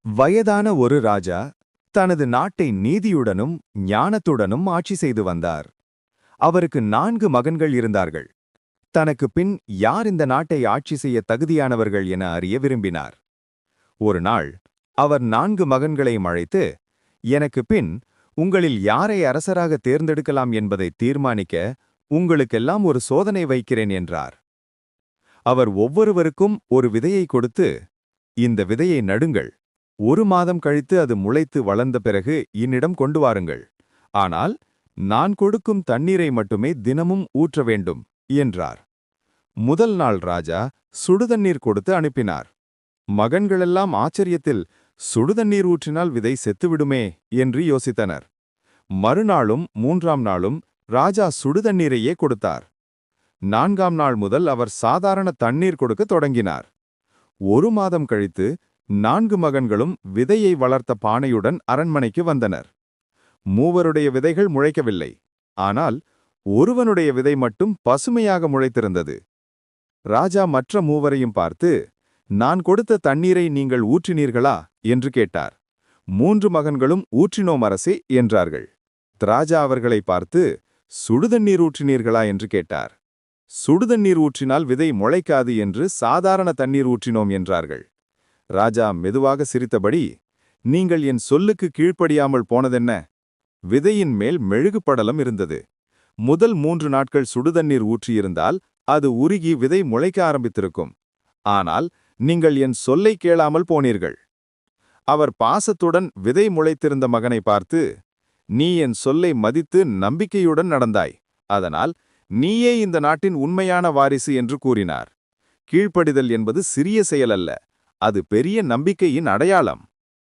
வயதான ஒரு ராஜா தனது நாட்டை நீதியுடனும் ஞானத்துடனும் ஆட்சி செய்து வந்தார். அவருக்கு 4 மகன்கள் இருந்தார்கள். தனக்கு பின் யார் இந்த நாட்டை ஆட்சி செய்ய தகுதியானவர்கள் என அறிய விரும்பினார். ஒரு நாள் அவர் 4 மகன்களையும் அழைத்து, எனக்கு பின் உங்களில் யாரை அரசராக தேர்ந்தெடுக்கலாம் என்பதை தீர்மானிக்க உங்களுக்கெல்லாம் ஒரு சோதனை வைக்கிறேன் என்றார். அவர் ஒவ்வொருவருக்கும் ஒரு விதையை கொடுத்து, இந்த விதையை நடுங்கள், 1 மாதம் கழித்து அது முளைத்து வளர்ந்த பிறகு என்னிடம் கொண்டு வாருங்கள். ஆனால் நான் கொடுக்கும் தண்ணீரை மட்டுமே தினமும் ஊற்ற வேண்டும் என்றார். முதல் நாள் ராஜா சுடுதண்ணீர் கொடுத்து அனுப்பினார். மகன்களெல்லாம் ஆச்சரியத்தில், சுடுதண்ணீர் ஊற்றினால் விதை செத்துவிடுமே என்று யோசித்தனர். மறுநாளும் 3ஆம் நாளும் ராஜா சுடுதண்ணீரையே கொடுத்தார். 4ஆம் நாள் முதல் அவர் சாதாரண தண்ணீர் கொடுக்க தொடங்கினார். 1 மாதம் கழித்து 4 மகன்களும் விதையை வளர்த்த பானையுடன் அரண்மனைக்கு வந்தனர். மூவருடைய விதைகள் முளைக்கவில்லை. ஆனால் ஒருவனுடைய விதை மட்டும் பசுமையாக முளைத்திருந்தது. ராஜா மற்ற மூவரையும் பார்த்து, நான் கொடுத்த தண்ணீரை நீங்கள் ஊற்றினீர்களா என்று கேட்டார். 3 மகன்களும் ஊற்றினோம் அரசே என்றார்கள். ராஜா அவர்களை பார்த்து, சுடுதண்ணீர் ஊற்றினீர்களா என்று கேட்டார். சுடுதண்ணீர் ஊற்றினால் விதை முளைக்காது என்று சாதாரண தண்ணீர் ஊற்றினோம் என்றார்கள். ராஜா மெதுவாக சிரித்தபடி, நீங்கள் என் சொல்லுக்கு கீழ்ப்படியாமல் போனதென்ன? விதையின் மேல் மெழுகு படலம் இருந்தது. முதல் 3 நாட்கள் சுடுதண்ணீர் ஊற்றியிருந்தால் அது உருகி விதை முளைக்க ஆரம்பித்திருக்கும். ஆனால் நீங்கள் என் சொல்லை கேளாமல் போனீர்கள். அவர் பாசத்துடன் விதை முளைத்திருந்த மகனை பார்த்து, நீ என் சொல்லை மதித்து நம்பிக்கையுடன் நடந்தாய். அதனால் நீயே இந்த நாட்டின் உண்மையான வாரிசு என்று கூறினார். கீழ்ப்படிதல் என்பது சிறிய செயல் அல்ல, அது பெரிய நம்பிக்கையின் அடையாளம்.